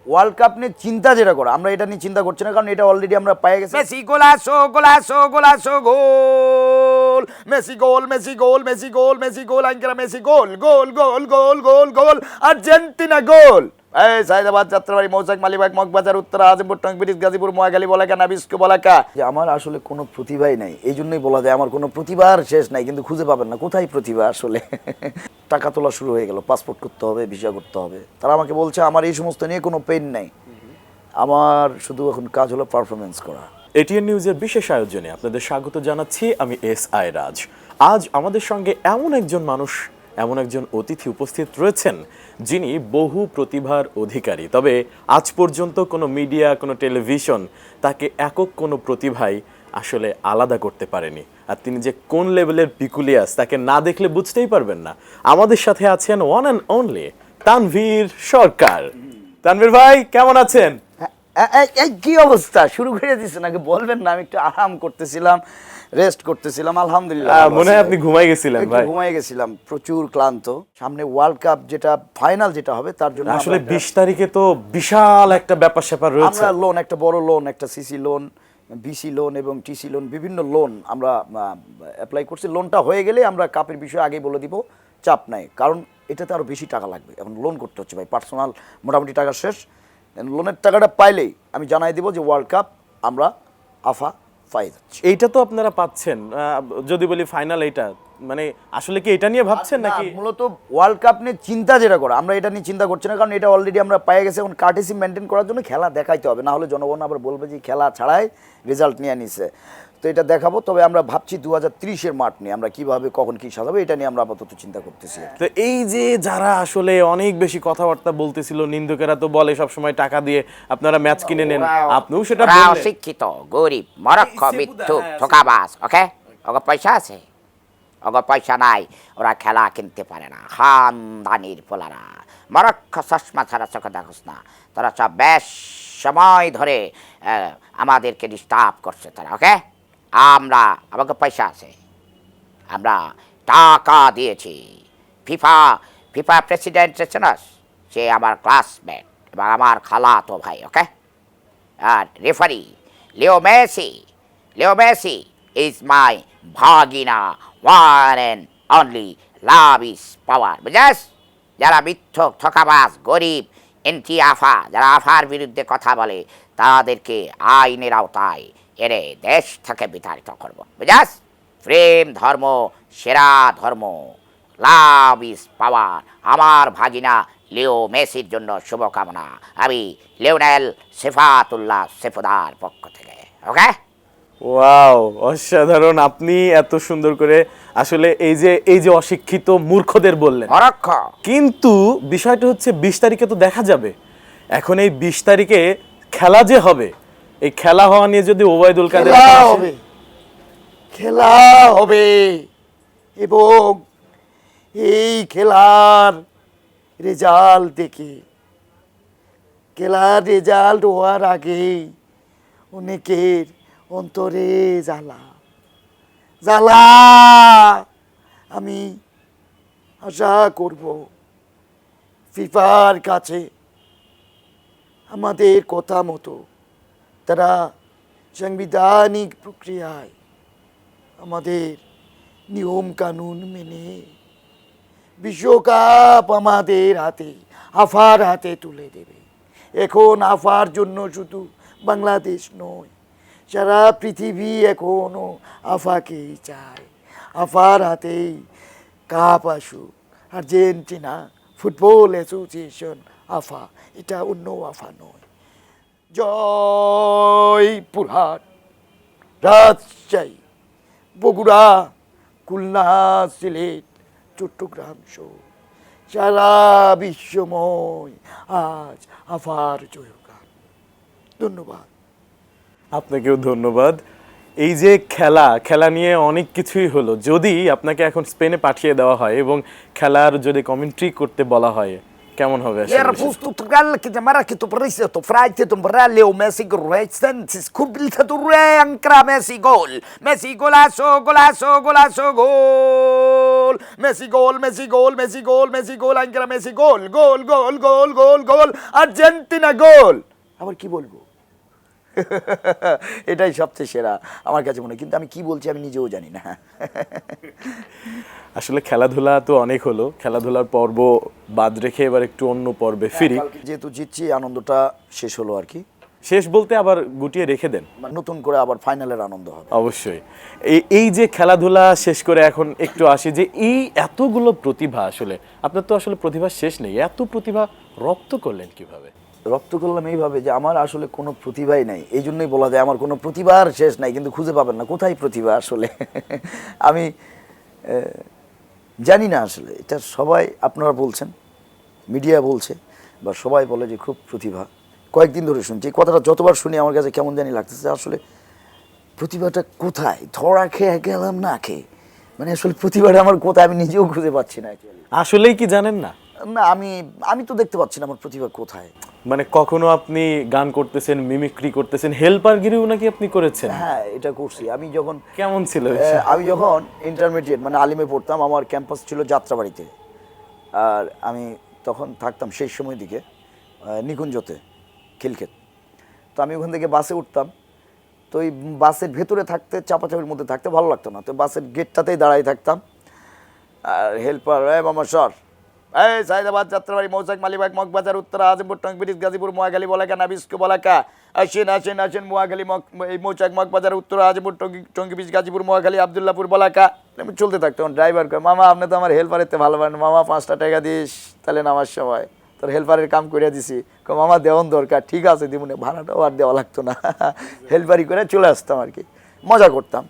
World cup নিয়ে চিন্তা যেটা করো, আমরা এটা নিয়ে চিন্তা করছি না, কারণ এটা অলরেডি আমরা পেয়ে গেছি। মেসি গোলাসো গোলাসো গোলাসো goal, Messi goal Messi goal Messi goal Messi goal, আঙ্কেরা Messi goal goal goal goal goal goal, Argentina goal. এই সাইদাবাদ, যাত্রাবাড়ি, মৌচাক, মালিবাগ, মগবাজার, উত্তরা, আজিমপুর, টঙ্ক ব্রিজ, গাজীপুর, মোয়াখালী, বলাকা, নাবিস্কো, বলাকা। যে আমার আসলে কোনো প্রতিভাই নাই, এই জন্যই বলা যায় আমার কোনো প্রতিভার শেষ নাই, কিন্তু খুঁজে পাবেন না কোথায় প্রতিভা আসলে। টাকা তোলা শুরু হয়ে গেল, পাসপোর্ট করতে হবে, ভিসা করতে হবে। তারা আমাকে বলছে আমার এই সমস্ত নিয়ে কোনো পেন নাই, আমার শুধু এখন কাজ হলো পারফরমেন্স করা। এটিএন নিউজের বিশেষ আয়োজনে আপনাদের স্বাগত জানাচ্ছি আমি এস.আই. রাজ। আজ আমাদের সঙ্গে এমন একজন মানুষ, এমন একজন অতিথি উপস্থিত রয়েছেন যিনি বহু প্রতিভার অধিকারী, তবে আজ পর্যন্ত কোনো মিডিয়া, কোনো টেলিভিশন তাকে একক কোনো প্রতিভাই আসলে আলাদা করতে পারেনি। আর তিনি যে কোন লেভেলের পিকুলিয়াস তাকে না দেখলে বুঝতেই পারবেন না। আমাদের সাথে আছেন ওয়ান অ্যান্ড অনলি তানভীর সরকার। তানভীর ভাই কেমন আছেন? এই কি অবস্থা, শুরু করে দিচ্ছেন নাকি? বলবেন না, আমি একটু আরাম করতেছিলাম, রেস্ট করতেছিলাম, আলহামদুলিল্লাহ। মনে হয় আপনি ঘুমাই গেছিলেন ভাই। ঘুমাই গেছিলাম, প্রচুর ক্লান্ত। সামনে ওয়ার্ল্ড কাপ যেটা ফাইনাল যেটা হবে তার জন্য আসলে 20 তারিখে তো বিশাল একটা ব্যাপার স্যাপার রয়েছে। আমরা লোন, একটা বড় লোন, একটা সিসি লোন, বিসি লোন এবং টিসি লোন, বিভিন্ন লোন আমরা অ্যাপ্লাই করছি। লোনটা হয়ে গেলে আমরা কাপের বিষয়ে আগেই বলে দিব, চাপ নাই, কারণ এটাতে আরো বেশি টাকা লাগবে। এখন লোন করতে হচ্ছে ভাই, পার্সোনাল মোটামুটি টাকা শেষ। লোনের টাকাটা পাইলেই আমি জানাই দিব যে ওয়ার্ল্ড কাপ আমরা আফা পাই যাচ্ছি। এইটা তো আপনারা পাচ্ছেন, যদি বলি ফাইনাল, এইটা মানে আসলে কি এটা নিয়ে ভাবছেন নাকি? মূলত ওয়ার্ল্ড কাপ নিয়ে চিন্তা যেটা করো, আমরা এটা নিয়ে চিন্তা করছি না, কারণ এটা অলরেডি আমরা পেয়ে গেছি। এখন কার্টেসি মেনটেন করার জন্য খেলা দেখাইতে হবে, না হলে জনগণ আবার বলবে যে খেলা ছাড়াই রেজাল্ট নিয়ে নিছে। তো এটা দেখাবো, তবে আমরা ভাবছি 2030-এর মাঠ নিয়ে আমরা কিভাবে কখন কি সাজাবো, এটা নিয়ে আমরা আপাতত চিন্তা করতেছি। তো এই যে যারা আসলে অনেক বেশি কথাবার্তা বলতেছিল, নিন্দুকেরা তো বলে সবসময় টাকা দিয়ে আপনারা ম্যাচ কিনে নেন, আপনিও সেটা বললেন। শিক্ষিত, গরিব, মরক্ষ, মিথ্যুক, ঠোকাবাজ। ওকে, ওকে পয়সা আছে, ওকে পয়সা নাই, ওরা খেলা কিনতে পারে না। খানদানির পোলারা মরক্ষ চশমা ছাড়া চোখে দেখোস না, তারা সব বেশ সময় ধরে আমাদেরকে ডিস্টার্ব করছে তারা। ওকে, আমরা, আমাকে পয়সা আছে, আমরা টাকা দিয়েছি। ফিফা ফিফা প্রেসিডেন্ট চেনাস, সে আমার ক্লাসমেট এবং আমার খালাতো ভাই। ওকে, আর referee Leo Messi is my ভাগিনা, one and only, love is power. বুঝাস? যারা মিথ্যক, ঠকাবাজ, গরিব, এন্টি আফা, যারা আফার বিরুদ্ধে কথা বলে তাদেরকে আইনের আওতায় এনে দেশ থেকে বিতাড়িত করব। বুঝাস? প্রেম ধর্ম সেরা ধর্ম, লাভ ইজ পাওয়ার। আমার ভাগিনা লিও মেসির জন্য শুভকামনা, আমি লিওনেল সেফাতুল্লাহ সেফুদার পক্ষ থেকে। ওকে, ওয়াও, অসাধারণ। আপনি এত সুন্দর করে আসলে এই যে অশিক্ষিত মূর্খদের বললেন, মরক্ষ। কিন্তু বিষয়টা হচ্ছে 20 তারিখে তো দেখা যাবে। এখন এই 20 তারিখে খেলা যে হবে, এই খেলা হওয়া নিয়ে যদি ওবায়দুল কাদের খেলা হবে এবং এই খেলার রেজাল্ট দেখে, খেলার রেজাল্ট হওয়ার আগেই অনেকের অন্তরে জ্বালা জ্বালা, আমি আশা করব ফিফার কাছে আমাদের কথা মতো তারা সাংবিধানিক প্রক্রিয়ায় আমাদের নিয়ম কানুন মেনে বিশ্বকাপ আমাদের হাতে, আফার হাতে তুলে দেবে। এখন আফার জন্য শুধু বাংলাদেশ নয়, সারা পৃথিবী এখনো আফাকেই চায়। আফার হাতেই কাপ আসুক। আর্জেন্টিনা ফুটবল অ্যাসোসিয়েশন আফা, এটা অন্য আফা নয়। জয়পুরহাট, রাজশাহী, বগুড়া, খুলনা, সিলেট, চট্টগ্রাম সহ সারা বিশ্বময় আজ আফার জয়গান। ধন্যবাদ। আপনাকেও ধন্যবাদ। এই যে খেলা নিয়ে অনেক কিছুই হলো, যদি আপনাকে এখন স্পেনে পাঠিয়ে দেওয়া হয় এবং খেলার যদি কমেন্ট্রি করতে বলা হয়, কেমন হবে আসলে Era বিষয়টা? posto tral che mara che tu presi tu frate tu bralle o Messi Gretzen scoprita tu ancra Messi gol golazo golazo golazo gol Messi gol Messi gol Messi gol Messi gol ancra Messi gol gol gol gol gol gol Argentina gol আবার কি বলবো এটাই সবচেয়ে সেরা আমার কাছে মনে হয় কিন্তু আমি কি বলছি আমি নিজেও জানি না আসলে খেলাধুলা তো অনেক হলো, খেলাধুলার পর্ব বাদ রেখে এবার একটু অন্য পর্বে ফিরি। কালকে যেহেতু জিতছি আনন্দটা শেষ হলো আর কি শেষ বলতে আবার গুটিয়ে রেখে দেন। মানে নতুন করে আবার ফাইনালের আনন্দ হবে অবশ্যই এই যে খেলাধুলা শেষ করে এখন একটু আসি যে এই এতগুলো প্রতিভা, আসলে আপনার তো আসলে প্রতিভা শেষ নেই, এত প্রতিভা রপ্ত করলেন কিভাবে? রপ্ত করলাম এইভাবে যে আমার আসলে কোনো প্রতিভাই নাই, এই জন্যই বলা যায় আমার কোনো প্রতিভার শেষ নাই, কিন্তু খুঁজে পাবেন না কোথায় প্রতিভা আসলে আমি জানি না আসলে এটা সবাই আপনারা বলছেন, মিডিয়া বলছে বা সবাই বলে যে খুব প্রতিভা, কয়েকদিন ধরে শুনছি এই কথাটা, যতবার শুনি আমার কাছে কেমন জানি লাগতেছে আসলে প্রতিভাটা কোথায়, ধরা খেয়ে গেলাম না খেয়ে, মানে আসলে প্রতিভাটা আমার কোথায় আমি নিজেও খুঁজে পাচ্ছি না actually। আসলেই কি জানেন না? না আমি তো দেখতে পাচ্ছি না আমার প্রতিভা কোথায়। মানে কখনো আপনি গান করতেছেন, মিমিক্রি করতেছেন, হেল্পারগিরিও নাকি আপনি করেছেন? হ্যাঁ এটা করছি আমি যখন কেমন ছিল? আমি যখন ইন্টারমিডিয়েট মানে আলিমে পড়তাম, আমার ক্যাম্পাস ছিল যাত্রাবাড়িতে, আর আমি তখন থাকতাম সেই সময় দিকে নিকুঞ্জতে খিলক্ষেত, তো আমি ওখান থেকে বাসে উঠতাম, তো ওই বাসের ভেতরে থাকতে চাপাচাপির মধ্যে থাকতে ভালো লাগতো না, তো বাসের গেটটাতেই দাঁড়াই থাকতাম, আর হেল্পার মামা সর এই সাইদাবাদ যাত্রাবাড়ি মৌসাক মালিবাগ মগবাজার উত্তরা আজিমপুর টঙ্ক ব্রিজ গাজীপুর মোয়াখালী বলাকা নাবিস্কো বলাকা আসেন আসেন আসেন মোয়াখালী এই মৌচাক মগবাজার উত্তরা আজিমপুর টঙ্কি ব্রিজ গাজীপুর মোয়াখালী আবদুল্লাপুর বলাকা, আমি চলতে থাকতাম। ড্রাইভার কয় মামা আপনি তো আমার হেল্পারের তে ভালো পারেন, মামা 5টা টাকা দিস তাহলে নামার সময় তোর হেল্পারের কাম করে দিছি, মামা দেওয়ান দরকার, ঠিক আছে দিমুনে, ভাড়াটাও আর দেওয়া লাগতো না হেল্পারি করে চলে আসতাম আর কি, মজা করতাম।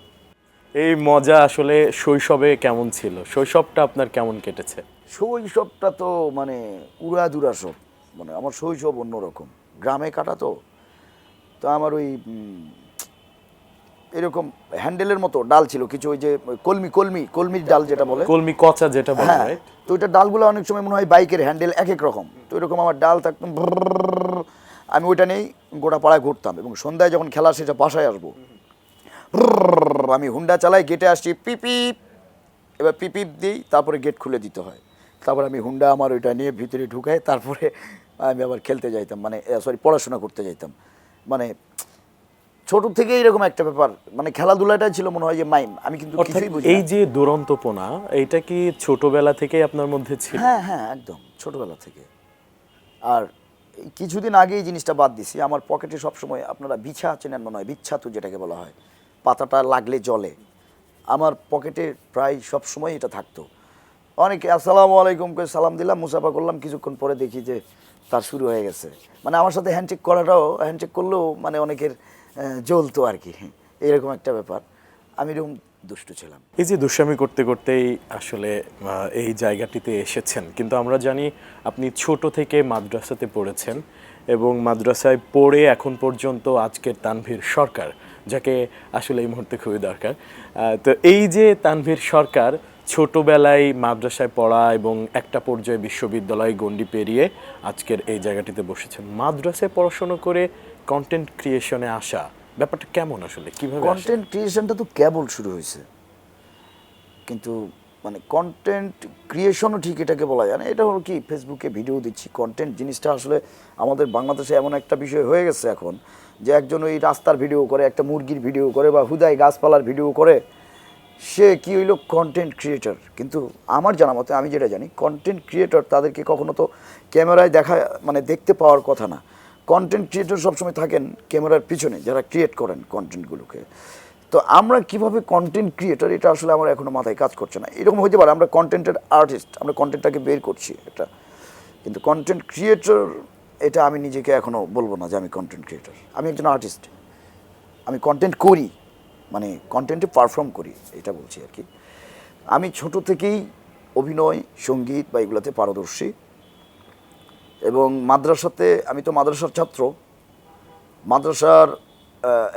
এই মজা আসলে শৈশবে কেমন ছিল? শৈশবটা আপনার কেমন কেটেছে? শৈশবটা তো মানে উড়াধুরা সব, মানে আমার শৈশব অন্যরকম, গ্রামে কাটা তো, তো আমার ওই এরকম হ্যান্ডেলের মতো ডাল ছিল কিছু, ওই যে কলমির ডাল যেটা বলে, কলমি কচা যেটা বলে, হ্যাঁ, right? তো ওইটা ডালগুলো অনেক সময় মনে হয় বাইকের হ্যান্ডেল এক এক রকম, তো এরকম আমার ডাল থাকতাম, আমি ওইটা নিয়েই গোটা পাড়ায় ঘুরতাম, এবং সন্ধ্যায় যখন খেলা শেষে বাসায় আসবো, আমি হুন্ডা চালাই, গেটে আসছি পিপিপ, এবার পিপিপ দিই, তারপরে গেট খুলে দিতে হয়, তারপর আমি হুন্ডা আমার ওইটা নিয়ে ভিতরে ঢুকাই, তারপরে আমি আবার খেলতে যাইতাম, মানে সরি পড়াশোনা করতে যাইতাম, মানে ছোট থেকে এরকম একটা ব্যাপার, মানে খেলাধুলাটাই ছিল মনে হয় যে মাইম, আমি কিন্তু অর্থাৎ কিছুই বুঝি এই না। যে দুরন্তপনা, এইটা কি ছোটবেলা থেকেই আপনার মধ্যে ছিল? হ্যাঁ হ্যাঁ একদম ছোটবেলা থেকে। আর এই কিছুদিন আগে এই জিনিসটা বাদ দিছি, আমার পকেটে সবসময়, আপনারা বিছা চেনেন মনে হয়, বিচ্ছাতু যেটাকে বলা হয়, পাতাটা লাগলে জলে, আমার পকেটে প্রায় সবসময় এটা থাকতো। অনেকে আসসালামু আলাইকুম করে সালাম দিলাম, মুসাফা করলাম, কিছুক্ষণ পরে দেখি যে তার শুরু হয়ে গেছে, মানে আমার সাথে হ্যান্ডশেক করাটাও, হ্যান্ডশেক করলেও মানে অনেকের জ্বলতো আর কি, এরকম একটা ব্যাপার, আমি এরকম দুষ্টু ছিলাম। এই যে দুষ্টামি করতে করতেই আসলে এই জায়গাটিতে এসেছেন, কিন্তু আমরা জানি আপনি ছোট থেকে মাদ্রাসাতে পড়েছেন, এবং মাদ্রাসায় পড়ে এখন পর্যন্ত আজকের তানভীর সরকার, যাকে আসলে এই মুহূর্তে খুবই দরকার। তো এই যে তানভীর সরকার ছোটবেলায় মাদ্রাসায় পড়া এবং একটা পর্যায়ে বিশ্ববিদ্যালয় গণ্ডি পেরিয়ে আজকের এই জায়গাটিতে বসেছেন, মাদ্রাসায় পড়াশোনা করে কন্টেন্ট ক্রিয়েশনে আসা ব্যাপারটা কেমন, আসলে কিভাবে আসে? কন্টেন্ট ক্রিয়েশনটা তো কেবল শুরু হয়েছে, কিন্তু মানে কন্টেন্ট ক্রিয়েশনও ঠিক এটাকে বলা যায় না, এটা হলো কি ফেসবুকে ভিডিও দিচ্ছি, কন্টেন্ট জিনিসটা আসলে আমাদের বাংলাদেশে এমন একটা বিষয় হয়ে গেছে এখন, যে একজন ওই রাস্তার ভিডিও করে, একটা মুরগির ভিডিও করে, বা হুদাই গাছপালার ভিডিও করে, সে কি হইলো কন্টেন্ট ক্রিয়েটর। কিন্তু আমার জানা মতে, আমি যেটা জানি, কন্টেন্ট ক্রিয়েটর তাদেরকে কখনো তো ক্যামেরায় দেখা মানে দেখতে পাওয়ার কথা না, কন্টেন্ট ক্রিয়েটর সবসময় থাকেন ক্যামেরার পিছনে, যারা ক্রিয়েট করেন কন্টেন্টগুলোকে। তো আমরা কিভাবে কন্টেন্ট ক্রিয়েটর, এটা আসলে আমার এখনো মাথায় কাজ করছে না। এরকম হতে পারে আমরা কন্টেন্টের আর্টিস্ট, আমরা কন্টেন্টটাকে বের করছি এটা, কিন্তু কন্টেন্ট ক্রিয়েটর এটা আমি নিজেকে এখনো বলবো না যে আমি কন্টেন্ট ক্রিয়েটর, আমি একজন আর্টিস্ট, আমি কন্টেন্ট করি, মানে কন্টেন্টে পারফর্ম করি, এটা বলছি আর কি। আমি ছোট থেকেই অভিনয়, সঙ্গীত বা এগুলোতে পারদর্শী, এবং মাদ্রাসাতে, আমি তো মাদ্রাসার ছাত্র, মাদ্রাসার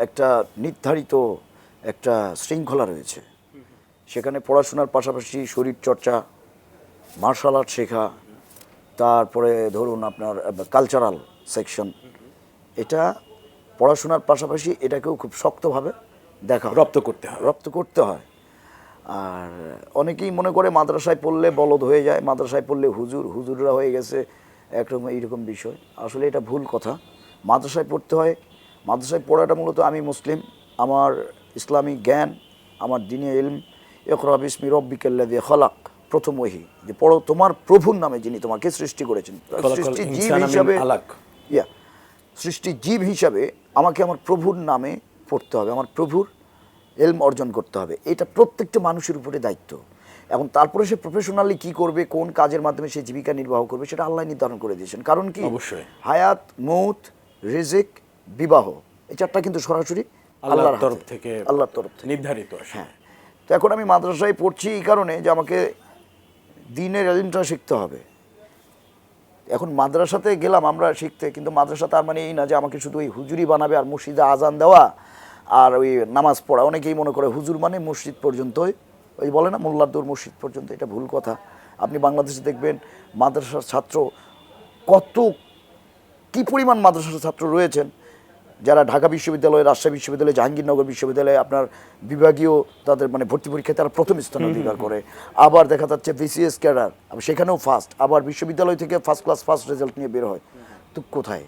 একটা নির্ধারিত একটা শৃঙ্খলা রয়েছে, সেখানে পড়াশোনার পাশাপাশি শরীর চর্চা, মার্শাল আর্ট শেখা, তারপরে ধরুন আপনার কালচারাল সেকশন, এটা পড়াশোনার পাশাপাশি এটাকেও খুব শক্তভাবে দেখা হয়, রপ্ত করতে হয়। আর অনেকেই মনে করে মাদ্রাসায় পড়লে বলদ হয়ে যায়, মাদ্রাসায় পড়লে হুজুররা হয়ে গেছে একরকম এইরকম বিষয়। আসলে এটা ভুল কথা। মাদ্রাসায় পড়তে হয়। মাদ্রাসায় পড়াটা মূলত, আমি মুসলিম, আমার ইসলামী জ্ঞান, আমার দ্বীনি ইলম, ইকরা বিসমি রব্বিকাল্লাযী খালাক, প্রথম ওহী, যে পড়ো তোমার প্রভুর নামে যিনি তোমাকে সৃষ্টি করেছেন। সৃষ্টি জীব হিসাবে, সৃষ্টি জীব হিসাবে আমাকে আমার প্রভুর নামে পড়তে হবে, আমার প্রভুর এলম অর্জন করতে হবে। এটা প্রত্যেকটা মানুষের উপরে দায়িত্ব। এখন তারপরে সে প্রফেশনালি কি করবে, কোন কাজের মাধ্যমে সে জীবিকা নির্বাহ করবে, সেটা আল্লাহ নির্ধারণ করে দিয়েছেন। কারণ কি, অবশ্যই হায়াত, মৌত, রিজিক, বিবাহ, এই চারটা কিন্তু সরাসরি আল্লাহর তরফ থেকে নির্ধারিত। হ্যাঁ, তো এখন আমি মাদ্রাসায় পড়ছি এই কারণে যে আমাকে দ্বীনের ইলমটা শিখতে হবে। এখন মাদ্রাসাতে গেলাম আমরা শিখতে, কিন্তু মাদ্রাসা তার মানে এই না যে আমাকে শুধু ওই হুজুরি বানাবে আর মসজিদে আজান দেওয়া আর ওই নামাজ পড়া। অনেকেই মনে করে হুজুর মানে মসজিদ পর্যন্তই, ওই বলে না মোল্লাদ্দুর মসজিদ পর্যন্ত। এটা ভুল কথা। আপনি বাংলাদেশে দেখবেন মাদ্রাসার ছাত্র কি পরিমাণ মাদ্রাসার ছাত্র রয়েছেন, যারা ঢাকা বিশ্ববিদ্যালয়, রাজশাহী বিশ্ববিদ্যালয়, জাহাঙ্গীরনগর বিশ্ববিদ্যালয়ে আপনার বিভাগীয় তাদের মানে ভর্তি পরীক্ষায় তারা প্রথম স্থান অধিকার করে। আবার দেখা যাচ্ছে বিসিএস ক্যাডার, সেখানেও ফার্স্ট, আবার বিশ্ববিদ্যালয় থেকে ফার্স্ট রেজাল্ট নিয়ে বের হয়। তো কোথায়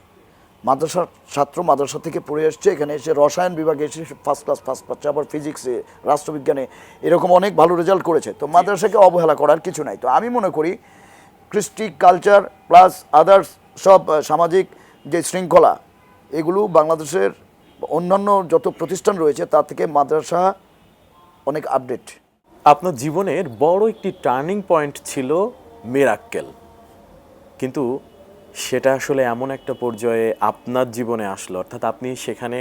মাদ্রাসার ছাত্র মাদ্রাসা থেকে পড়ে আসছে, এখানে এসে রসায়ন বিভাগে এসে ফার্স্ট পাচ্ছে, আবার ফিজিক্সে, রাষ্ট্রবিজ্ঞানে এরকম অনেক ভালো রেজাল্ট করেছে। তো মাদ্রাসাকে অবহেলা করার কিছু নাই। তো আমি মনে করি কৃষ্টি, কালচার প্লাস আদার্স সব সামাজিক যে শৃঙ্খলা, এগুলো বাংলাদেশের অন্যান্য যত প্রতিষ্ঠান রয়েছে তার থেকে মাদ্রাসা অনেক আপডেট। আপনার জীবনের বড় একটি টার্নিং পয়েন্ট ছিল মিরাক্কেল, কিন্তু সেটা আসলে এমন একটা পর্যায়ে আপনার জীবনে আসলো, অর্থাৎ আপনি সেখানে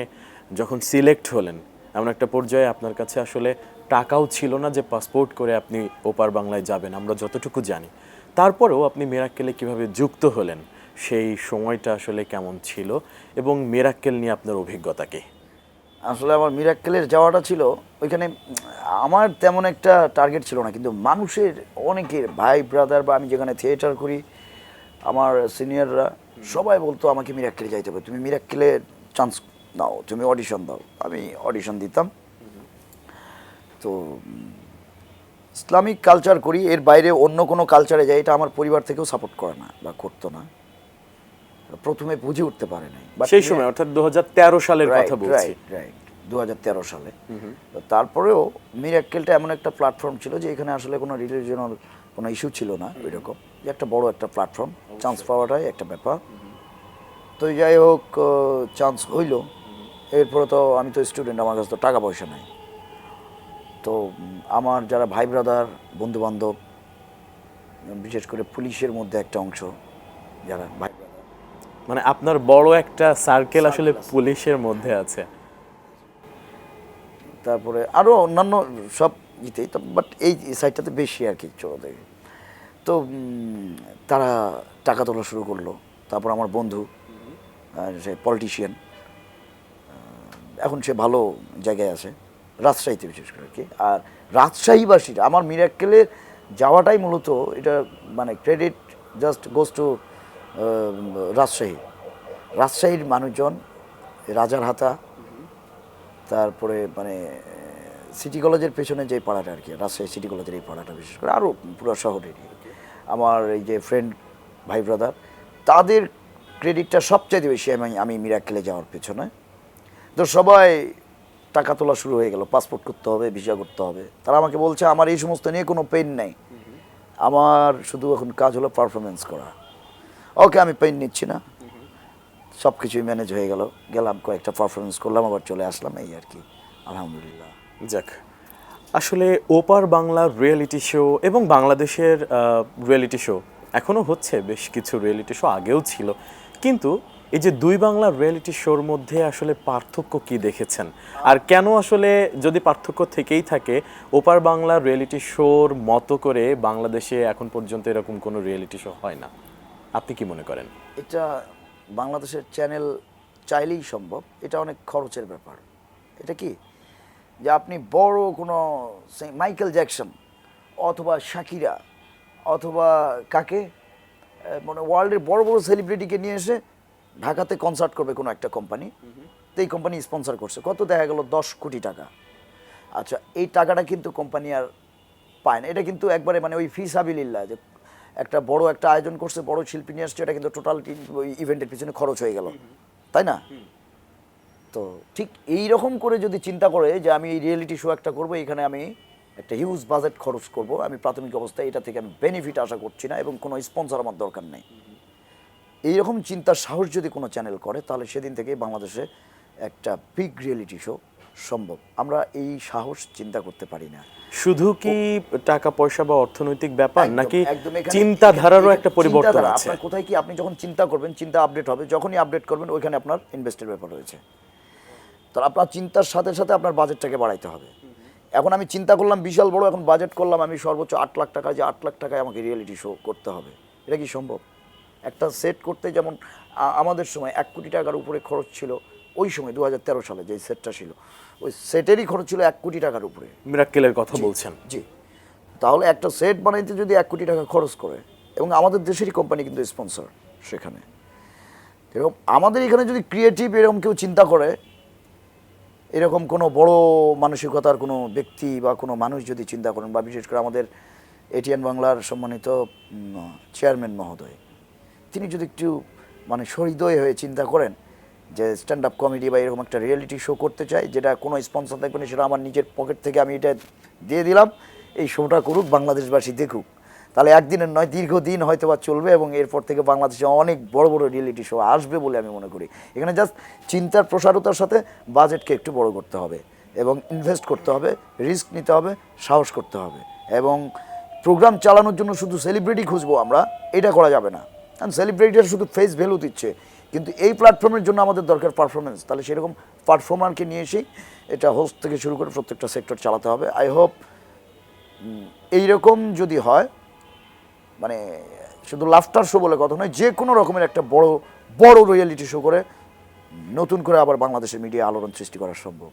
যখন সিলেক্ট হলেন, এমন একটা পর্যায়ে আপনার কাছে আসলে টাকাও ছিল না যে পাসপোর্ট করে আপনি ওপার বাংলায় যাবেন, আমরা যতটুকু জানি। তারপরেও আপনি মিরাক্কেলে কিভাবে যুক্ত হলেন, সেই সময়টা আসলে কেমন ছিল, এবং মিরাক্কেল নিয়ে আপনার অভিজ্ঞতা কি? আসলে আমার মিরাক্কেলের যাওয়াটা ছিল, ওইখানে আমার তেমন একটা টার্গেট ছিল না, কিন্তু মানুষের অনেকের, ভাই ব্রাদার, বা আমি যেখানে থিয়েটার করি, আমার সিনিয়ররা সবাই বলতো আমাকে মিরাক্কেলে যাইতে হবে, তুমি মিরাক্কেলে চান্স নাও, তুমি অডিশন দাও। আমি অডিশন দিতাম। তো ইসলামিক কালচার করি, এর বাইরে অন্য কোনো কালচারে যাই, এটা আমার পরিবার থেকেও সাপোর্ট করে না বা করতো না, প্রথমে বুঝে উঠতে পারে নাই। সেই সময় অর্থাৎ 2013 সালের কথা বলছি। রাইট, 2013 সালে। তো তারপরেও মিরাক্কেলটা এমন একটা প্ল্যাটফর্ম ছিল যে এখানে আসলে কোনো রিলিজিয়নাল কোনো ইস্যু ছিল না ওইরকম, যে একটা বড় একটা প্ল্যাটফর্ম, চান্স পাওয়াটাই একটা ব্যাপার। তো যাই হোক, চান্স হইল। এরপরে তো আমি তো স্টুডেন্ট, আমার কাছে তো টাকা পয়সা নাই। তো আমার যারা ভাই ব্রাদার, বন্ধুবান্ধব, বিশেষ করে পুলিশের মধ্যে একটা অংশ, যারা ভাই ব্রাদার, মানে আপনার বড় একটা সার্কেল আসলে পুলিশের মধ্যে আছে। তারপরে আরও অন্যান্য সব ইতেই, তো বাট এই সাইডটাতে বেশি আর কি চলে। তো তারা টাকা তোলা শুরু করলো। তারপর আমার বন্ধু, সে পলিটিশিয়ান, এখন সে ভালো জায়গায় আছে, রাজশাহীতে বিশেষ করে আর কি। আর রাজশাহীবাসীরা, আমার মিরাক্কেলের যাওয়াটাই মূলত এটা মানে ক্রেডিট জাস্ট গোস টু রাজশাহীর মানুষজন, রাজারহাতা, তারপরে মানে সিটি কলেজের পেছনে যে পাড়াটা আর কি, রাজশাহী সিটি কলেজের এই পাড়াটা, বিশেষ করে আরও পুরো শহরেরই আমার এই যে ফ্রেন্ড, ভাই ব্রাদার, তাদের ক্রেডিটটা সবচাইতে বেশি আমি মিরাক্কেলে যাওয়ার পেছনে। তো সবাই টাকা তোলা শুরু হয়ে গেল, পাসপোর্ট করতে হবে, ভিসা করতে হবে। তারা আমাকে বলছে আমার এই সমস্ত নিয়ে কোনো পেন নেই, আমার শুধু এখন কাজ হলো পারফরমেন্স করা। ওকে, আমি পেন নিচ্ছি না, সব কিছুই ম্যানেজ হয়ে গেল। গেলাম, কয়েকটা পারফরমেন্স করলাম, আবার চলে আসলাম, এই আর কি, আলহামদুলিল্লাহ। যাক, আসলে ওপার বাংলার রিয়েলিটি শো এবং বাংলাদেশের রিয়েলিটি শো এখনও হচ্ছে, বেশ কিছু রিয়েলিটি শো আগেও ছিল, কিন্তু এই যে দুই বাংলার রিয়েলিটি শোর মধ্যে আসলে পার্থক্য কি দেখেছেন, আর কেন আসলে যদি পার্থক্য থেকেই থাকে, ওপার বাংলার রিয়েলিটি শোর মতো করে বাংলাদেশে এখন পর্যন্ত এরকম কোনো রিয়েলিটি শো হয় না, আপনি কি মনে করেন? এটা বাংলাদেশের চ্যানেল চাইলেই সম্ভব, এটা অনেক খরচের ব্যাপার। এটা কি যে আপনি বড় কোনো মাইকেল জ্যাকসন অথবা শাকিরা অথবা কাকে মানে ওয়ার্ল্ডের বড় বড় সেলিব্রিটিকে নিয়ে এসে ঢাকাতে কনসার্ট করবে কোনো একটা কোম্পানি, তো এই কোম্পানি স্পন্সর করছে, কত দেখা গেল 10 কোটি টাকা। আচ্ছা, এই টাকাটা কিন্তু কোম্পানি আর পায় না, এটা কিন্তু একবারে মানে ওই ফিসাবিলিল্লাহ, যে একটা বড় একটা আয়োজন করছে, বড় শিল্পী নিয়ে আসছে, এটা কিন্তু টোটাল ওই ইভেন্টের পিছনে খরচ হয়ে গেল, তাই না? তো ঠিক এই রকম করে যদি চিন্তা করে যে আমি এই রিয়েলিটি শো একটা করবো, এখানে আমি একটা হিউজ বাজেট খরচ করব, আমি প্রাথমিক অবস্থায় এটা থেকে আমি বেনিফিট আশা করছি না এবং কোনো স্পন্সর আমার দরকার নেই, এইরকম চিন্তার সাহস যদি কোনো চ্যানেল করে, তাহলে সেদিন থেকেই বাংলাদেশে একটা বিগ রিয়েলিটি শো সম্ভব। আমরা এই সাহস চিন্তা করতে পারি না। শুধু কি টাকা পয়সা বা অর্থনৈতিক ব্যাপার, একদম, নাকি একদম এখানে- চিন্তাধারারও একটা পরিবর্তন চিন্তাধারা, আছে? আপনার কোথায় কি, আপনি যখন চিন্তা করবেন, চিন্তা আপডেট হবে, যখনই আপডেট করবেন ওইখানে আপনার ইনভেস্টের ব্যাপার রয়েছে। তো আপনার চিন্তার সাথে সাথে আপনার বাজেটটাকে বাড়াইতে হবে। এখন আমি চিন্তা করলাম বিশাল বড়, এখন বাজেট করলাম আমি সর্বোচ্চ 8 লাখ টাকা, যে 8 লাখ টাকায় আমাকে রিয়েলিটি শো করতে হবে, এটা কি সম্ভব? একটা সেট করতে যেমন আমাদের সময় 1 কোটি টাকার উপরে খরচ ছিল, ওই সময় 2013 সালে যে সেটটা ছিল, ওই সেটেরই খরচ ছিল 1 কোটি টাকার উপরে। মিরাক্কেলের কথা বলছেন? জি। তাহলে একটা সেট বানাইতে যদি 1 কোটি টাকা খরচ করে, এবং আমাদের দেশেরই কোম্পানি কিন্তু স্পন্সর সেখানে, এরকম আমাদের এখানে যদি ক্রিয়েটিভ এরকম কেউ চিন্তা করে, এরকম কোনো বড় মানসিকতার কোনো ব্যক্তি বা কোনো মানুষ যদি চিন্তা করেন, বা বিশেষ করে আমাদের এটিএন বাংলার সম্মানিত চেয়ারম্যান মহোদয়, তিনি যদি একটু মানে সহৃদয় হয়ে চিন্তা করেন যে স্ট্যান্ড আপ কমেডি বা এরকম একটা রিয়েলিটি শো করতে চাই, যেটা কোনো স্পন্সর থাকবে না, সেটা আমার নিজের পকেট থেকে আমি এটা দিয়ে দিলাম, এই শোটা করুক, বাংলাদেশবাসী দেখুক, তাহলে একদিনের নয় দীর্ঘদিন হয়তো বা চলবে, এবং এরপর থেকে বাংলাদেশে অনেক বড় বড় রিয়েলিটি শো আসবে বলে আমি মনে করি। এখানে জাস্ট চিন্তার প্রসারতার সাথে বাজেটকে একটু বড় করতে হবে, এবং ইনভেস্ট করতে হবে, রিস্ক নিতে হবে, সাহস করতে হবে, এবং প্রোগ্রাম চালানোর জন্য শুধু সেলিব্রিটি খুঁজবো আমরা, এটা করা যাবে না। কারণ সেলিব্রিটিরা শুধু ফেস ভ্যালু দিচ্ছে, কিন্তু এই প্ল্যাটফর্মের জন্য আমাদের দরকার পারফরমেন্স। তাহলে সেরকম পারফর্মারকে নিয়ে এসেই এটা হোস্ট থেকে শুরু করে প্রত্যেকটা সেক্টর চালাতে হবে। আই হোপ এইরকম যদি হয়, মানে শুধু লাফটার শো বলে কথা নয়, যে কোনো রকমের একটা বড় বড় রিয়েলিটি শো করে নতুন করে আবার বাংলাদেশের মিডিয়া আলোড়ন সৃষ্টি করা সম্ভব।